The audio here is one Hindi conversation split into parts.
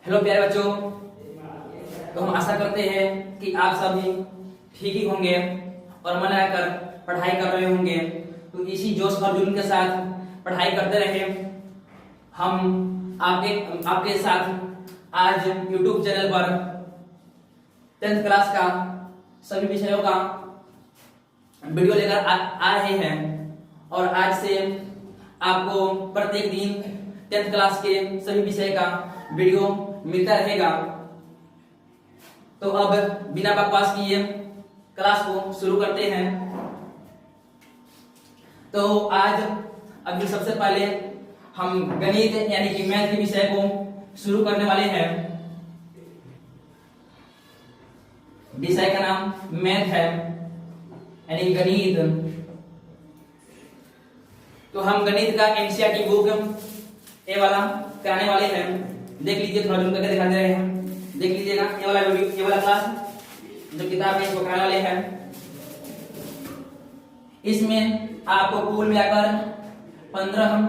हेलो प्यारे बच्चों। तो हम आशा करते हैं कि आप सभी ठीक ही होंगे और मन लगाकर पढ़ाई कर रहे होंगे। तो इसी जोश और जुनून के साथ पढ़ाई करते रहे। हम आपके आपके साथ आज YouTube चैनल पर 10th क्लास का सभी विषयों का वीडियो लेकर आ रहे हैं और आज से आपको प्रत्येक दिन 10th क्लास के सभी विषय का वीडियो मिलता रहेगा। तो अब बिना बकवास किए क्लास को शुरू करते हैं। तो आज अभी सबसे पहले हम गणित यानी कि मैथ के विषय को शुरू करने वाले हैं। विषय का नाम मैथ है यानी गणित। तो हम गणित का एनसीईआरटी बुक ए वाला कराने वाले हैं। देख लीजिए, थोड़ा जूम करके दिखा दे रहे हैं, देख लीजिएगा। ये वाला वीडियो, ये वाला क्लास जो किताब है इसको कराने वाले हैं। इसमें आपको कुल मिलाकर 15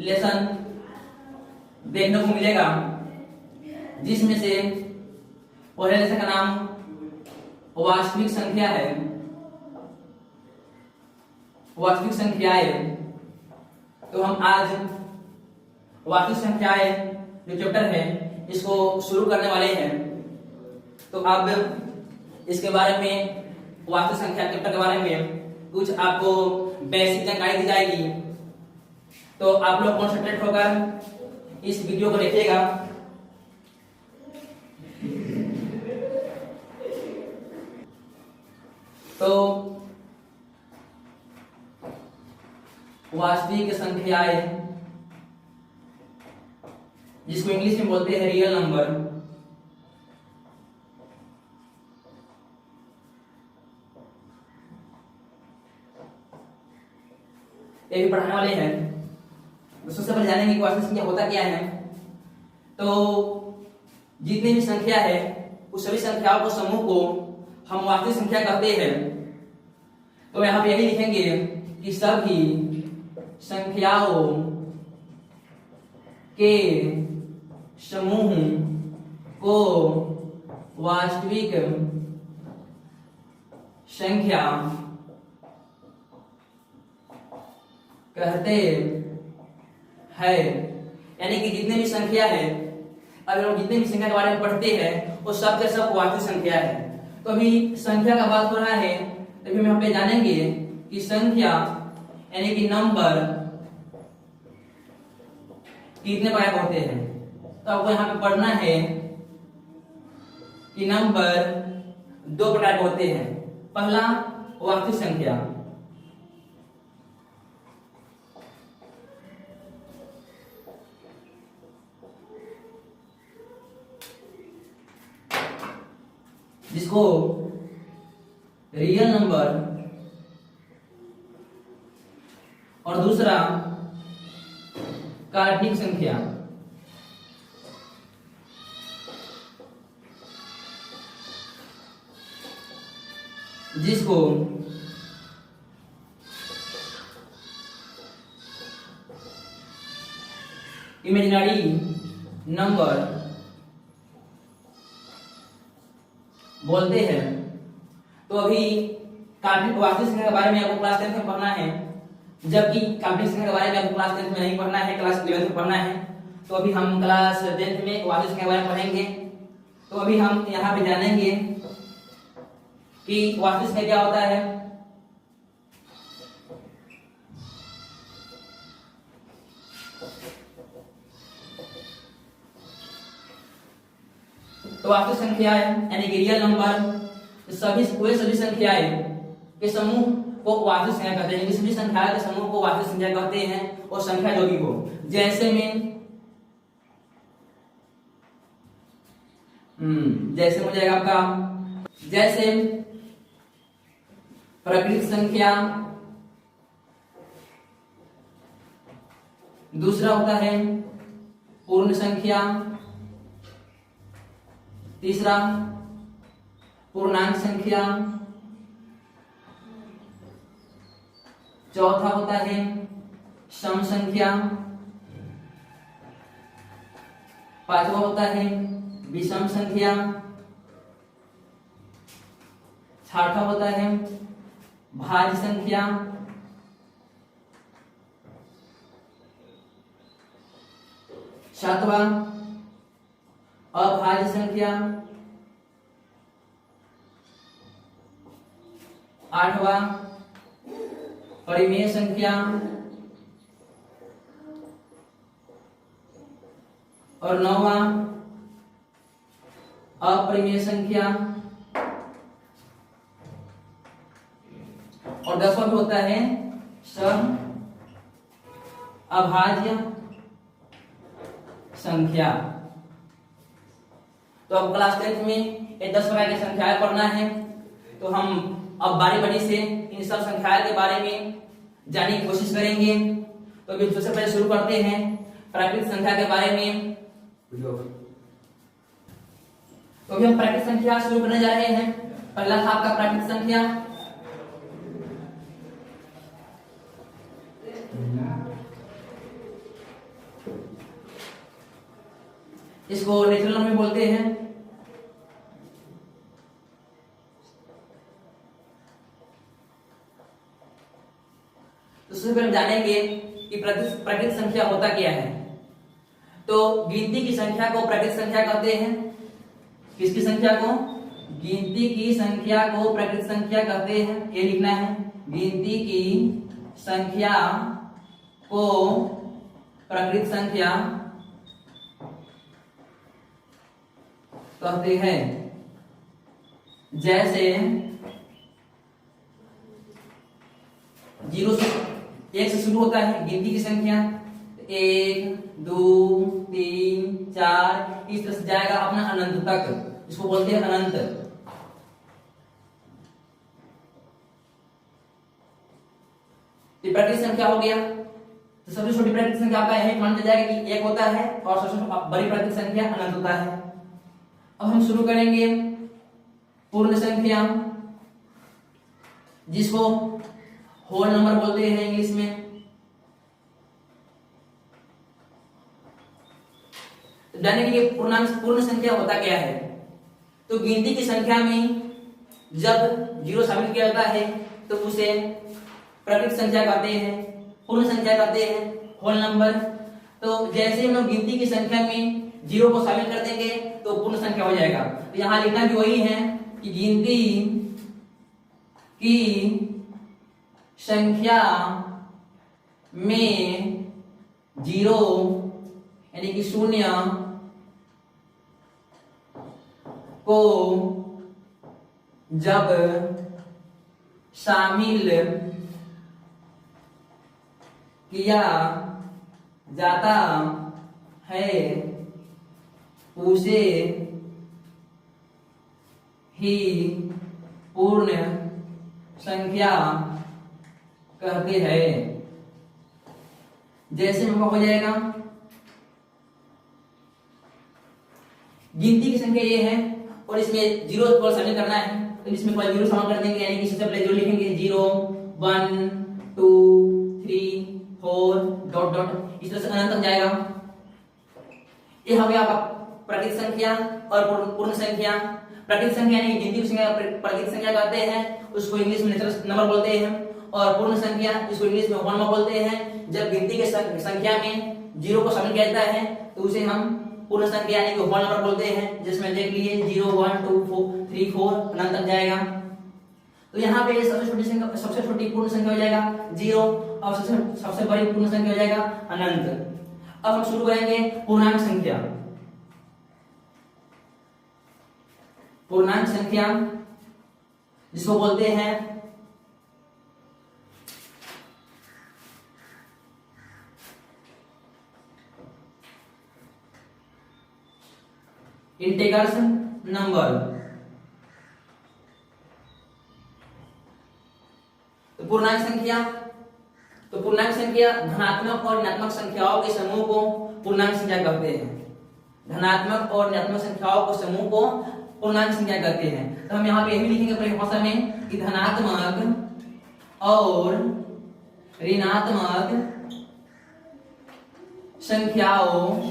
लेसन देखने को मिलेगा, जिसमें से पहले लेसन का नाम वास्तविक संख्या है। वास्तविक संख्याएं। तो हम आज वास्तविक संख्याएं जो चैप्टर है इसको शुरू करने वाले हैं। तो अब इसके बारे में, वास्तविक संख्या चैप्टर के बारे में कुछ आपको बेसिक जानकारी दी जाएगी। तो आप लोग कॉन्सेंट्रेट होकर इस वीडियो को देखिएगा। तो वास्तविक संख्याएं, जिसको इंग्लिश में बोलते हैं रियल नंबर, ये भी पढ़ाने वाले हैं। तो सबसे पहले जानेंगे कि वास्तविक संख्या होता क्या है। तो जितनी भी संख्या है उस सभी संख्याओं को समूह को हम वास्तविक संख्या कहते हैं। तो यहाँ पे यही लिखेंगे कि सभी संख्याओं के समूह को वास्तविक संख्या कहते हैं। यानी कि जितने भी संख्या है, अगर हम जितने भी संख्या के बारे में पढ़ते हैं वो सब के सब वास्तविक संख्या है। तो अभी संख्या का बात हो रहा है, तभी हम यहाँ पे जानेंगे कि संख्या यानी कि नंबर कितने प्रकार के होते हैं। तो आपको यहाँ पे पढ़ना है कि नंबर 2 प्रकार के होते हैं। पहला वास्तविक संख्या, जिसको रियल नंबर, और दूसरा काल्पनिक संख्या, जिसको इमेजिनरी नंबर बोलते हैं। तो अभी काल्पनिक वास्तविक संख्या के बारे में आपको क्लास 10 में पढ़ना है, जबकि काल्पनिक संख्या के बारे में आपको क्लास 10 में नहीं पढ़ना है, क्लास 11 में पढ़ना है। तो अभी हम क्लास 10 में वास्तविक संख्या के बारे में पढ़ेंगे। तो अभी हम यहाँ पे जानेंगे कि वास्तविक संख्या क्या होता है। तो वास्तविक संख्या यानी कि रियल नंबर सभी संख्याएं के समूह को वास्तविक संख्या कहते हैं। सभी संख्याओं के समूह को वास्तविक संख्या कहते हैं, और संख्या जो भी हो, जैसे हो जाएगा आपका, जैसे प्राकृतिक संख्या, दूसरा होता है पूर्ण संख्या, तीसरा पूर्णांक संख्या, चौथा होता है सम संख्या, पांचवा होता है विषम संख्या, छठा होता है भाज्य संख्या, सातवां अभाज्य संख्या, आठवां परिमेय संख्या और नौवां अपरिमेय संख्या और 10वां होता है सम अभाज्य संख्या। तो अब क्लास 10 में ये 10 प्रकार की संख्याएं पढ़ना है। तो हम अब बारी बारी से इन सब संख्याओं के बारे में जानने की कोशिश करेंगे। तो अभी सबसे पहले शुरू करते हैं प्राकृतिक संख्या के बारे में। तो अभी हम प्राकृतिक संख्या शुरू करने जा रहे हैं। पहला था आपका प्राकृतिक संख्या। इसको नेचुरल नंबर बोलते हैं। तो सबसे पहले जानेंगे कि प्राकृतिक संख्या होता क्या है। तो गिनती की संख्या को प्राकृतिक संख्या कहते हैं। किसकी संख्या को? गिनती की संख्या को प्राकृतिक संख्या कहते हैं। ये लिखना है, गिनती की संख्या को प्राकृतिक संख्या कहते हैं। जैसे 0 से 1 से शुरू होता है गिनती की संख्या, 1 2 3 4 इस तरह से जाएगा अपना अनंत तक। इसको बोलते हैं अनंत। प्राकृतिक संख्या हो गया। तो सबसे छोटी प्राकृतिक संख्या आपका यही मान लिया जाएगा कि 1 होता है और सबसे बड़ी प्राकृतिक संख्या अनंत होता है। अब हम शुरू करेंगे पूर्ण संख्या, जिसको होल नंबर बोलते हैं इंग्लिश में। तो जानेंगे कि पूर्ण संख्या होता क्या है। तो गिनती की संख्या में जब 0 शामिल किया जाता है तो उसे प्राकृतिक संख्या कहते हैं, पूर्ण संख्या कहते हैं, होल नंबर। तो जैसे हम लोग गिनती की संख्या में 0 को शामिल कर देंगे तो पूर्ण संख्या हो जाएगा। तो यहां लिखना भी वही है कि गिनती की संख्या में 0 यानी कि 0 को जब शामिल किया जाता है उसे ही पूर्ण संख्या कहते हैं। जैसे में हो जाएगा, गिनती की संख्या ये है और इसमें 0 को शामिल करना है तो इसमें कोई 0 शामिल कर देंगे, यानी कि सबसे पहले 0 लिखेंगे, 0 1 2 3 4 डॉट डॉट इस तरह से अनंत तक जाएगा। ये हो गया आपका प्राकृतिक संख्या और पूर्ण संख्या। प्राकृतिक संख्या यानी गिनती की संख्या प्राकृतिक संख्या कहते हैं, उसको इंग्लिश में नेचुरल नंबर बोलते हैं। और पूर्ण संख्या इसको इंग्लिश में होल नंबर बोलते हैं। जब गिनती के संख्या में 0 को शामिल किया जाता है तो उसे हम पूर्ण संख्या यानी कि होल नंबर बोलते हैं। जिसमें देख लिए 0 1 2 3 4 अनंत तक जाएगा। तो यहाँ पे सबसे छोटी पूर्ण संख्या हो जाएगा 0 और सबसे बड़ी पूर्ण संख्या हो जाएगा अनंत। अब हम शुरू करेंगे पूर्णांक संख्या। पूर्णांक संख्या जिसको बोलते हैं इंटीजर्स नंबर। तो पूर्णांक संख्या धनात्मक और ऋणात्मक संख्याओं के समूह को पूर्णांक संख्या कहते हैं। धनात्मक और ऋणात्मक संख्याओं के समूह को पूर्णांक संख्या कहते हैं। तो हम यहाँ पे यही लिखेंगे अपनी भाषा में कि धनात्मक और ऋणात्मक संख्याओं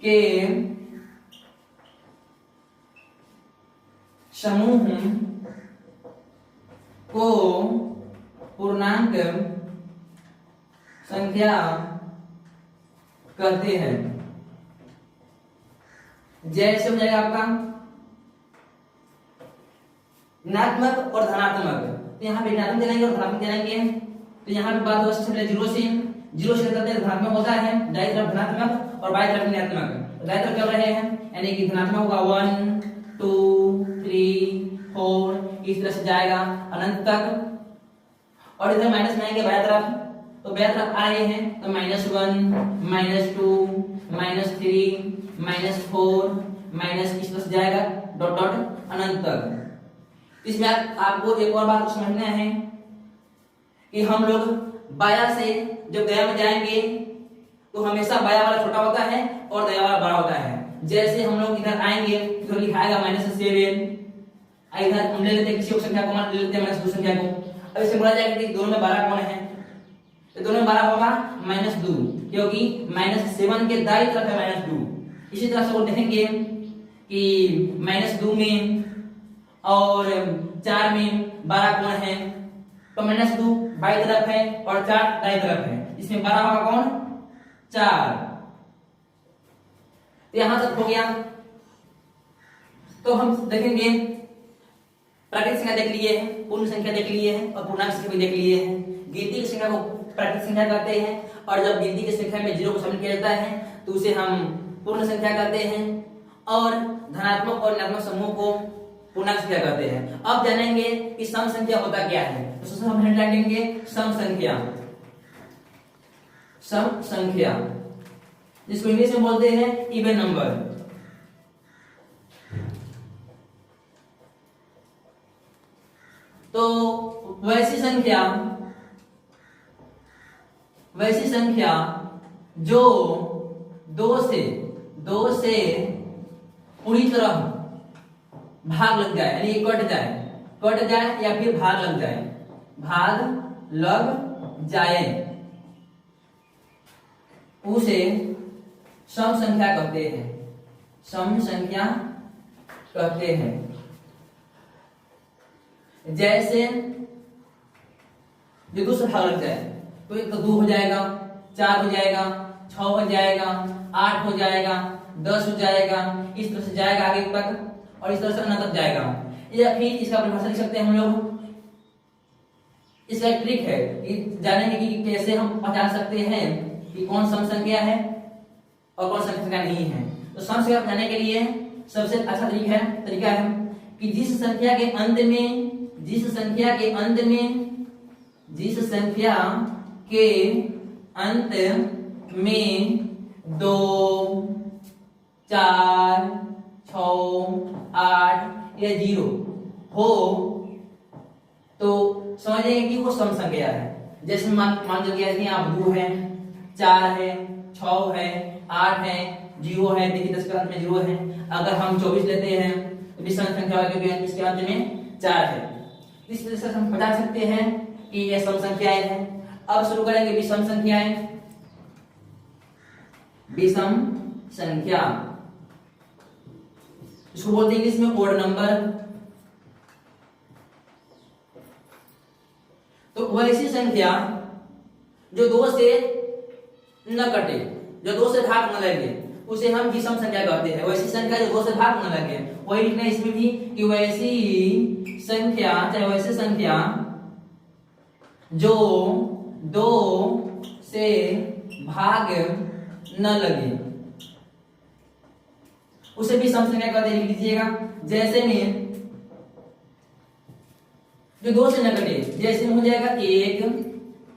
के समूह को पूर्णांक संख्या कहते हैं। जैसे हो जाएगा आपका ऋणात्मक और धनात्मक, तो यहाँ पे ऋणात्मक देंगे और धनात्मक देंगे। तो यहाँ पे बात होगा जीरो से करते हैं धनात्मक होता है, दाईं तरफ धनात्मक और बाईं तरफ ऋणात्मक। दाईं तरफ क्या रहे हैं, यानी कि धनात्मक होगा 1 2 3 4, इस तरह से जाएगा अनंत तक। और इधर माइनस में आएंगे बाईं तरफ, तो बाईं तरफ आ रहे हैं तो -1 -2 -3 -4 माइनस, इस तरह से जाएगा डॉट डॉट अनंत तक। इसमें आपको एक और बात समझना है कि हम लोग बाया से जब दया में जाएंगे तो हमेशा बाया वाला छोटा होता है और दया वाला बड़ा होता है। जैसे हम लोग इधर आएंगे तो लिखाएगा -7, इधर हम ले लेते हैं किसी संख्या को, मान लेते हैं -2 संख्या को। अब इसे बोला जाएगा कि दोनों में 12 कौन है, तो दोनों में 12 होगा -2, क्योंकि -7 के दाईं तरफ है -2। इसी तरह से वो देखेंगे कि -2 में और 4 में 12 कौन है, तो -2 बाईं तरफ है और 4 दाईं तरफ है, इसमें 12 होगा कौन, 4। तो यहां तक हो गया। तो हम देखेंगे प्राकृतिक संख्या देख लिए हैं, पूर्ण संख्या देख लिए हैं और पूर्णांक संख्या भी देख लिए हैं। गिनती की संख्या को प्राकृतिक संख्या कहते हैं, और जब गिनती की संख्या में 0 को शामिल किया जाता है तो उसे हम पूर्ण संख्या कहते हैं, और धनात्मक और ऋणात्मक समूह को पूर्णांक संख्या कहते हैं। अब जानेंगे कि सम संख्या होता क्या है। तो सबसे हम हेडलाइन लेंगे सम संख्या। सम संख्या जिसको इंग्लिश में बोलते हैं इवन नंबर। तो वैसी संख्या जो 2 से पूरी तरह भाग लग जाए, यानी कट जाए या फिर भाग लग जाए, उसे सम संख्या कहते हैं। सम संख्या कहते हैं। जैसे जो 2 से भाग लग जाए तो एक तो 2 हो जाएगा, 4 हो जाएगा, 6 हो जाएगा, 8 हो जाएगा, 10 हो जाएगा, इस तरह से जाएगा आगे तक, और इस तरह से अनंत तक जाएगा। या फिर इसका परिभाषा लिख सकते हैं हम लोग। इसका एक ट्रिक है कि जानेंगे कि कैसे हम पहचान सकते हैं कि कौन सम संख्या है और कौन सम संख्या नहीं है। तो सम संख्या जानने के लिए सबसे अच्छा तरीका है कि जिस संख्या के अंत में 2 4 6 8 या 0 हो तो समझेंगे कि वो सम संख्या है। जैसे मान लीजिए कि आप 2 है, 4 है, 6 है, 8 है, 0 है, देखिए 10 के अंत में 0 है। अगर हम 24 लेते हैं तो भी सम संख्या होगी, क्योंकि इसके अंत में 4 है। इस तरह से हम बता सकते हैं कि ये सम संख्याएं हैं। अब शुरू करेंगे विषम संख्याएं। विषम संख्या इसको बोलते हैं इंग्लिश में ओड नंबर। तो वैसी संख्या जो 2 से न कटे, जो 2 से भाग न लगे, उसे हम विषम संख्या कहते हैं। वैसी संख्या जो 2 से भाग न लगे, वही लिखना है इसमें भी कि वैसी संख्या, चाहे वैसी संख्या जो 2 से भाग न लगे, उसे भी सम संख्या कहते हैं। लिख लीजिएगा। जैसे में जो 2 से न कटे, जैसे में हो जाएगा 1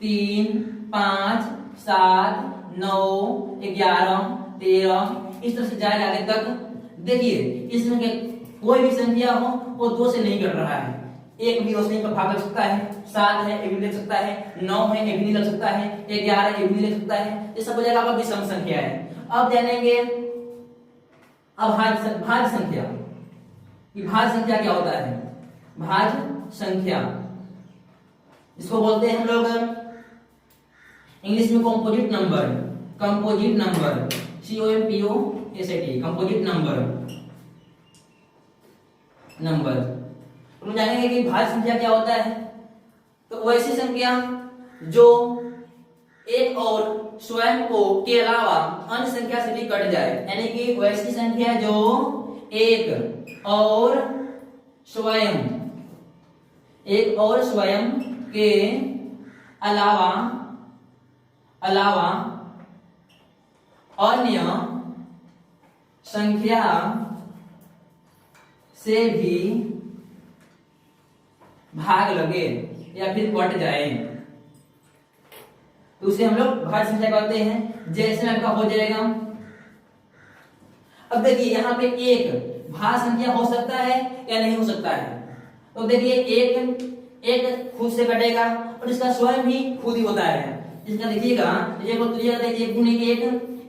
3 5 7 9 11 13, इस तरह से जाएगा आगे तक। देखिए इसमें कोई भी संख्या हो वो 2 से नहीं कट रहा है। 1 भी उसमें पर भाग लग सकता है, 7 है ये भी लग सकता है, 9 है ये भी नहीं लग सकता है, 11 ये भी नहीं लग सकता है। ये सब हो जाएगा आपका विषम संख्या है। अब जानेंगे भाज्य संख्या। भाज्य संख्या क्या होता है? भाज्य संख्या इसको बोलते हैं हम लोग इंग्लिश में composite number. Composite number COMPOSIT composite number. तुम जानेंगे कि भाज्य संख्या क्या होता है। तो वैसी संख्या जो एक और स्वयं को के अलावा अन्य संख्या से भी कट जाए, यानी कि वैसी संख्या जो एक और स्वयं के अलावा अन्य संख्या से भी भाग लगे या फिर कट जाए, तो उसे हम लोग भाज्य संख्या कहते हैं। जैसे आपका हो जाएगा, अब देखिए यहाँ पे एक भाज्य संख्या हो सकता है या नहीं हो सकता है। तो देखिए एक खुद से कटेगा और इसका स्वयं भी खुद ही होता है। इसका देखिएगा, एक गुणे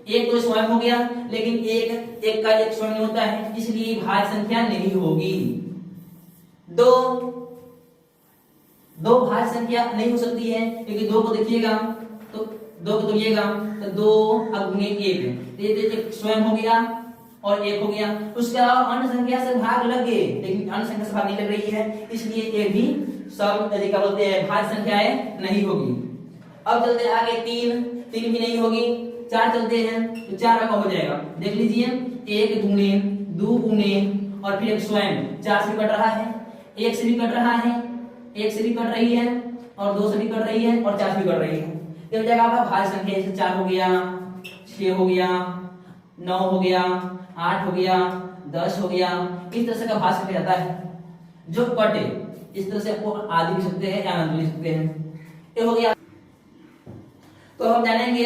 एक तो स्वयं हो गया, लेकिन एक का एक स्वयं नहीं होता है, इसलिए भाज्य संख्या नहीं होगी। दो भाज्य संख्या नहीं हो सकती है, क्योंकि दो को देखिएगा तो दो को तोड़िएगा तो 2 गुणे 1, एक स्वयं हो गया और एक हो गया। उसके अलावा अन्य संख्या से भाग लगे, लेकिन अन्य संख्या से भाग नहीं लग रही है, इसलिए ये भी सब क्या बोलते हैं भाज्य संख्याएं नहीं होगी। अब चलते हैं आगे, 3 भी नहीं होगी। 4 चलते हैं, तो 4 का हो जाएगा। देख लीजिए, 1 गुणे 2 गुणे और फिर एक स्वयं 4 से कट रहा है, 1 से भी कट रहा है, 1 से भी कट रही है और 2 से भी कट रही है और 4 से भी कट रही है। तो जगह आपका भाज्य संख्या जैसे 4 हो गया, 6 हो गया, 9 हो गया, 8 हो गया, 10 हो गया, इस तरह से का भाज्य संख्या जाता है जो कटे। इस तरह से आपको आदि भी सकते हैं या अनंत भी सकते हैं। ये हो गया। तो हम जानेंगे,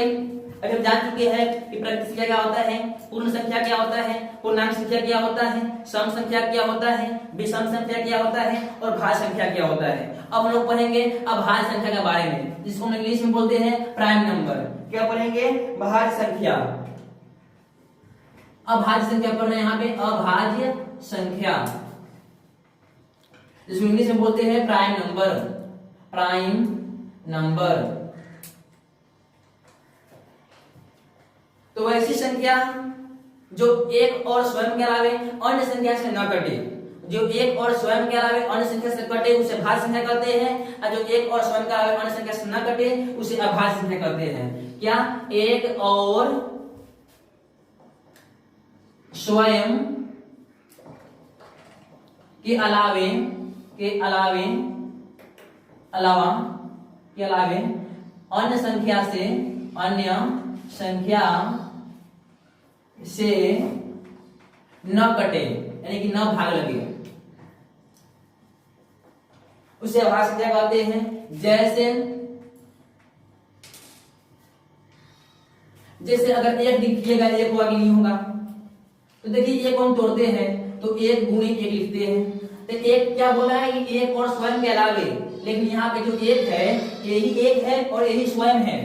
अभी हम जान चुके हैं कि प्राकृत संख्या क्या होता है, पूर्ण संख्या क्या होता है, पूर्णांक संख्या क्या होता है, सम संख्या क्या होता है, विषम संख्या क्या होता है और भाज्य संख्या क्या होता है। अब हम लोग पढ़ेंगे अभाज्य संख्या के बारे में, जिसको हम इंग्लिश में बोलते हैं प्राइम नंबर। क्या पढ़ेंगे? भाज्य संख्या। अभाज्य संख्या पढ़ रहे हैं यहाँ पे, अभाज्य संख्या, जिसको इंग्लिश में बोलते हैं प्राइम नंबर। तो ऐसी संख्या जो एक और स्वयं के अलावे अन्य संख्या से न कटे, जो एक और स्वयं के अलावे अन्य संख्या से कटे उसे भाज्य संख्या कहते हैं, और जो एक और स्वयं के अलावे अन्य संख्या से न कटे उसे अभाज्य संख्या कहते हैं। क्या? एक और स्वयं के अलावे अन्य संख्या से न कटे, यानी कि न भाग लगे, उसे अभाज्य संख्या कहते हैं। जैसे अगर एक लिखिएगा, एक होगा कि नहीं होगा, तो देखिए एक हम तोड़ते हैं तो 1 गुणे 1 लिखते हैं, तो एक क्या बोला है कि एक और स्वयं के अलावे, लेकिन यहाँ पे जो एक है यही एक है और यही स्वयं है,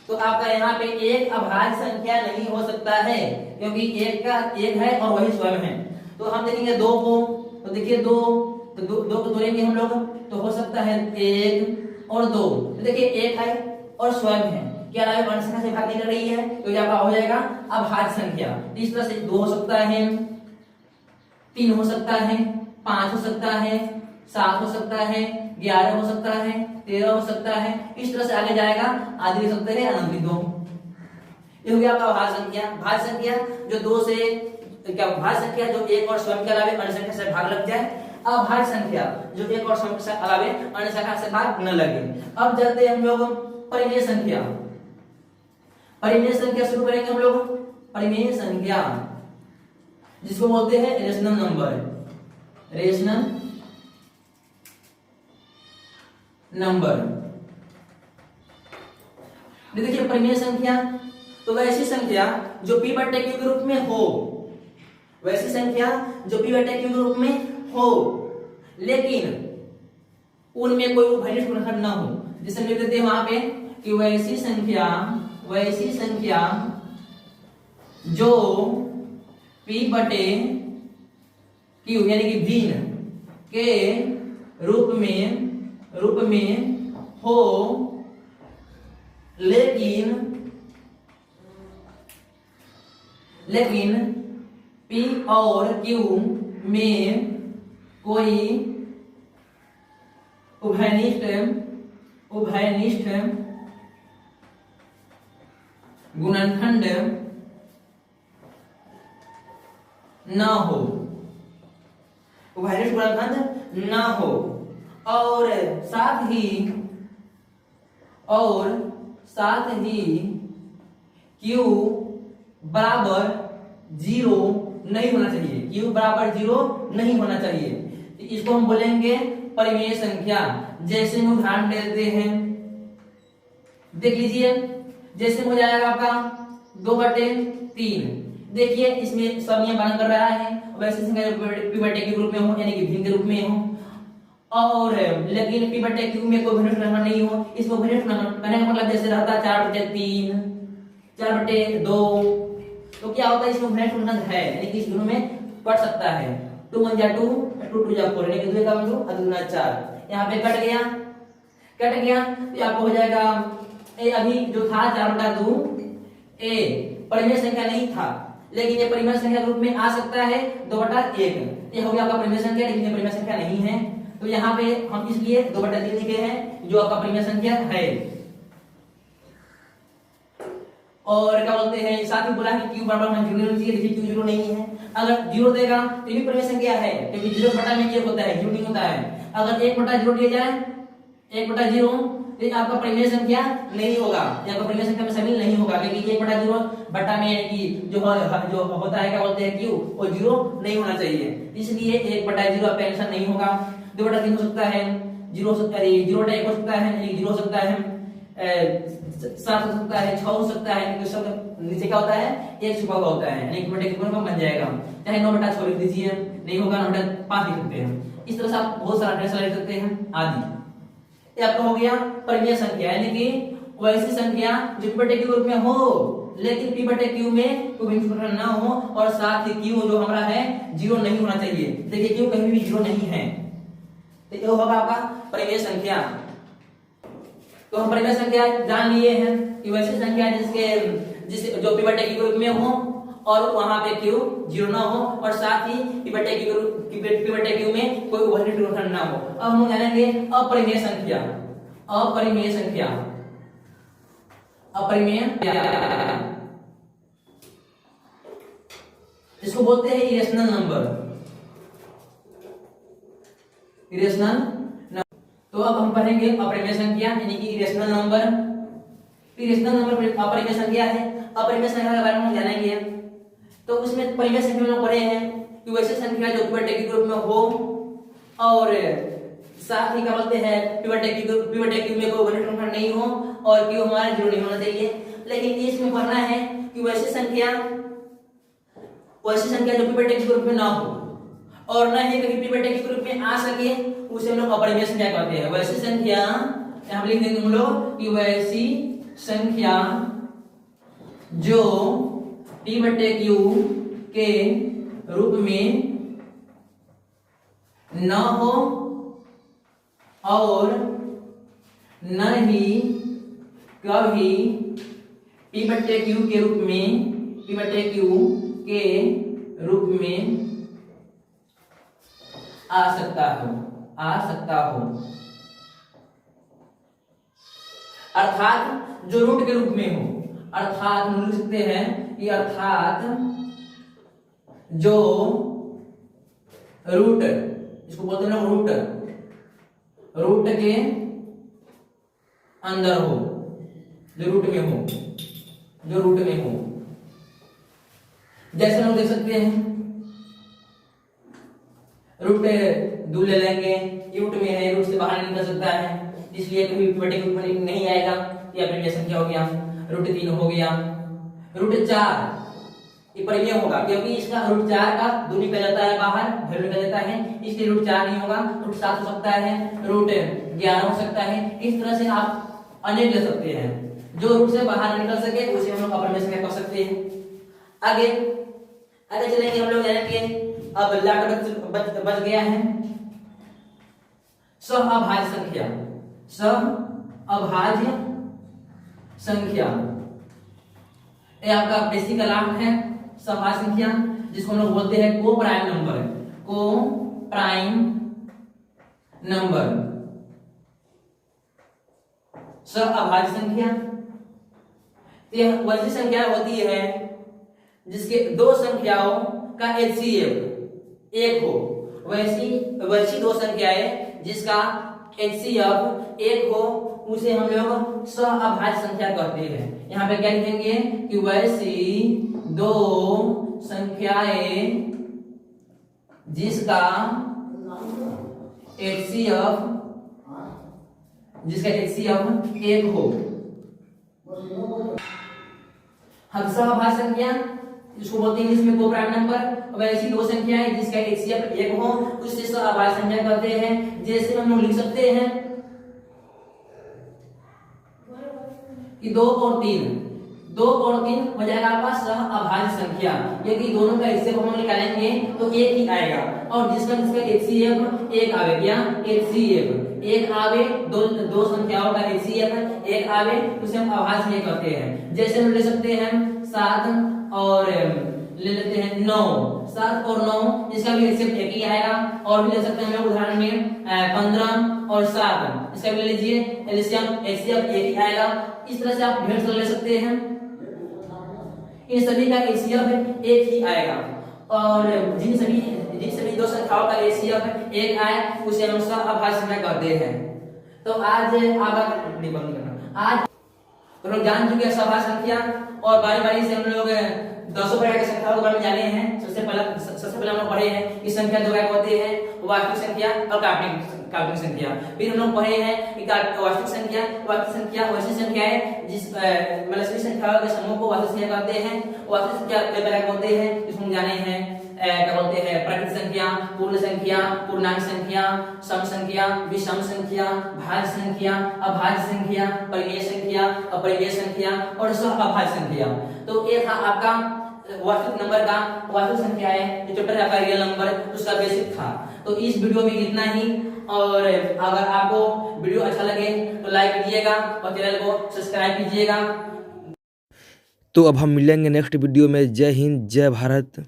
तो आपका यहाँ पे एक अभाज्य संख्या नहीं हो सकता है, क्योंकि एक का एक है और वही स्वयं है। तो हम देखेंगे 2 को, तो देखिए 2 को तोड़ेंगे हम लोग, तो हो सकता है 1 और 2, तो देखिए एक है और स्वयं है, क्या अलावे अन्य संख्या से भाग नहीं कर रही है, तो यहाँ हो जाएगा अभाज्य संख्या। इस तरह से 2 हो सकता है, 3 हो सकता है, 5 हो सकता है, 7 हो सकता है, 11 हो सकता है, 13 हो सकता है, इस तरह से आगे जाएगा, आदि लिख सकते हैं अनंत 2। ये हो गया आपका भाज्य संख्या। भाज्य संख्या जो 2 से क्या, भाज्य संख्या जो एक और स्वयं के अलावे अन्य संख्या से भाग लग जाए। अभाज्य संख्या जो एक और स्वयं के अलावे अन्य संख्या से भाग न लगे। अब चलते हम लोग परिमेय संख्या। परिमेय संख्या शुरू करेंगे हम लोग। परिमेय संख्या जिसको बोलते हैं रेशनल नंबर। रेशनल नंबर देखिए, परिमेय संख्या तो वैसी संख्या जो p बटे q के रूप में हो, वैसी संख्या जो p बटे q के रूप में हो, लेकिन उनमें कोई उभयनिष्ठ गुणनखंड न हो। जैसे लिख देते हैं वहां पे कि वैसी संख्या जो p बटे q यानी कि भिन्न के रूप में हो, लेकिन P और Q में कोई उभयनिष्ठ गुणनखंड न हो, उभयनिष्ठ गुणनखंड न हो, और साथ ही Q बराबर 0 नहीं होना चाहिए, Q बराबर 0 नहीं होना चाहिए। तो इसको हम बोलेंगे परिमेय संख्या। जैसे में उदाहरण देते हैं, देख लीजिए, जैसे हो जाएगा आपका 2/3। देखिए इसमें सब ये पालन कर रहा है, वैसे संख्या p/q के रूप में हो, यानी कि भिन्न के रूप में हो, और लेकिन p/q में कोई घनिष्ठ गुणनखंड नहीं हो। इसको घनिष्ठ गुणनखंड कहने का मतलब जैसे रहता 4/3, 4/2, तो क्या होता है इसमें घनिष्ठ गुणनखंड है, यानी कि इस दोनों में पढ़ सकता है। 2 1 जा 2, 2 2 जा 4, यानी कि 2 का 2 और 2 4। यहाँ पे कट गया तो आपको हो जाएगा ए, अभी जो था 4/2 ए परिमेय संख्या नहीं था, लेकिन ये परिमेय संख्या के रूप में आ सकता है 2/1। ये हो गया आपका परिमेय संख्या, लेकिन ये परिमेय संख्या नहीं है, तो यहाँ पे हम इसलिए 2/3 लिखे हैं जो आपका परिमेय संख्या है। और क्या बोलते हैं, साथ ही बोला है q बराबर 0 होना चाहिए, देखिए q 0 नहीं है। अगर 0 देगा तो ये परिमेय संख्या है, क्योंकि 0 बटा में 1 होता है, 0 नहीं होता है। अगर 1/0 दिया जाए, 1/0, तो आपका परिमेय संख्या नहीं होगा, ये आपका परिमेय संख्या में शामिल नहीं होगा, क्योंकि 1/0 बटा में यानी कि जो होता है क्या बोलते हैं q, वो 0 नहीं होना चाहिए, इसलिए 1/0 आपका आंसर नहीं होगा। 2/3 हो सकता है, 0 हो सकता है, 0/1 हो सकता है, यानी 0 हो सकता है, 7 हो सकता है, 6 हो सकता है, क्योंकि सब नीचे क्या होता है, 1 छुपा हुआ होता है, यानी कि बटे कितना बन जाएगा। चाहे 9/6 लिख दीजिए, नहीं होगा 9/5 लिख सकते हैं। इस तरह से आप बहुत सारा आंसर लिख सकते हैं आदि। ये आपका हो गया परिमेय संख्या, यानी कि वैसी संख्या जो p/q के रूप में हो, लेकिन p/q में कोई भिन्न गुणनखंड ना हो, और साथ ही q जो हमारा है 0 नहीं होना चाहिए। देखिए q कहीं भी 0 नहीं है, तो ये होगा आपका परिमेय संख्या। तो हम परिमेय संख्या जान लिए हैं कि वैसी संख्या जिसे जो p/q के रूप में हो और वहां पे q 0 ना हो, और साथ ही p/q में कोई उभयनिष्ठ गुणनखंड ना हो। अब हम जानेंगे अपरिमेय संख्या। इसको बोलते हैं इरेशनल नंबर। तो अब हम पढ़ेंगे अपरिमेय संख्या, यानी कि इरेशनल नंबर। अपरिमेय संख्या है, अपरिमेय संख्या के बारे में हम जानेंगे। तो उसमें परिमेय संख्या में पढ़े हैं कि वैसे संख्या जो p/q के रूप में हो, और साथ ही क्या बोलते हैं p/q में कोई घनिष्ठ गुणनखंड नहीं हो, और q हमारा 0 नहीं होना चाहिए। लेकिन इसमें पढ़ना है कि वैसी संख्या जो p/q के रूप में ना हो, और न ही कभी p/q के रूप में आ सके, उसे हम लोग अपरिमेय संख्या कहते हैं। वैसी संख्या हम लिख देंगे हम लोग कि वैसी संख्या जो p/q के रूप में न हो, और न ही कभी p/q के रूप में आ सकता हो, अर्थात जो रूट के रूप में हो। अर्थात हम लिख सकते हैं कि अर्थात जो रूट, इसको बोलते हैं रूट के अंदर हो, जो रूट में हो। जैसे हम देख सकते हैं रूट 2 ले लेंगे, रूट में है, रूट से बाहर नहीं निकल सकता है, इसलिए कभी p/q में नहीं आएगा, ये अपरिमेय संख्या हो गया। रूट 3 हो गया। रूट 4 ये परिमेय होगा, क्योंकि इसका रूट 4 का 2 निकल जाता है बाहर, वैल्यू निकल जाता है, इसलिए रूट 4 नहीं होगा। रूट 7 हो सकता है, रूट 11 हो सकता है। इस तरह से आप अनेक ले सकते हैं, जो रूट से बाहर निकल सके उसे हम लोग अपरिमेय संख्या कह सकते हैं। आगे चलेंगे हम लोग, जानेंगे अब लाट बच गया है सहअभाज्य संख्या। ये आपका बेसिक लाट है, सभाज्य संख्या, जिसको हम लोग बोलते हैं को प्राइम नंबर, को प्राइम नंबर। सअभाज्य संख्या, यह वैसी संख्या होती है जिसके दो संख्याओं का HCF एक हो, वैसी दो संख्याएं जिसका HCF एक हो, उसे हम लोग सअभाज्य संख्या कहते हैं। यहाँ पे क्या लिखेंगे कि वैसी दो संख्याएं जिसका HCF एक हो। हम सअभाज्य संख्या जिसको बोलते हैं इंग्लिश में को प्राइम नंबर, वैसी दो संख्याएं जिसका HCF एक हो, उससे सअभाज्य संख्या कहते हैं। जैसे हम लोग लिख सकते हैं कि 2 और 3 हो जाएगा आपका सअभाज्य संख्या। यदि दोनों का HCF हम निकालेंगे तो एक ही आएगा, और जिसका HCF एक आवे, क्या HCF एक आवे, दो संख्याओं का HCF एक आवे, उसे हम अभाज्य संख्या कहते हैं। जैसे हम ले सकते हैं 7 और ले लेते हैं 9, 7 और 9 इसका भी HCF एक ही आएगा। और भी ले सकते हैं हम लोग उदाहरण में 15 और 7, इसका भी ले लीजिए एलसीएम HCF एक ही आएगा। इस तरह से आप ढेर सारे ले सकते हैं, इन सभी का HCF एक ही आएगा। और जिन सभी दो संख्याओं का HCF एक आए उसे हम सअभाज्य संख्या कहते हैं। तो आज आज तो लोग जान चुके हैं सअभाज्य संख्या, और बारी बारी से हम लोग 200 प्रकार की संख्याओं के बारे में जाने हैं। सबसे पहले हम लोग पढ़े हैं कि संख्या दो प्रकार होते हैं, वास्तविक संख्या और काल्पनिक संख्या। फिर हम लोग पढ़े हैं कि वास्तविक संख्या वैसी संख्या है जिस मतलब सभी संख्याओं के समूह को वास्तविक संख्या कहते हैं। वास्तविक संख्या दो प्रकार होते हैं, जिसमें जाने हैं क्या बोलते हैं प्राकृत संख्या, पूर्ण संख्या, पूर्णांक संख्या, सम संख्या, विषम संख्या, भाज्य संख्या, अभाज्य संख्या, परिमेय संख्या, अपरिमेय संख्या और सअभाज्य संख्या। तो ये था आपका वास्तविक नंबर का वास्तविक संख्या है, जो चैप्टर आपका रियल नंबर उसका बेसिक था। तो इस वीडियो में इतना ही, और अगर आपको वीडियो अच्छा लगे तो लाइक कीजिएगा और चैनल को सब्सक्राइब कीजिएगा। तो अब हम मिलेंगे नेक्स्ट वीडियो में। जय हिंद, जय भारत।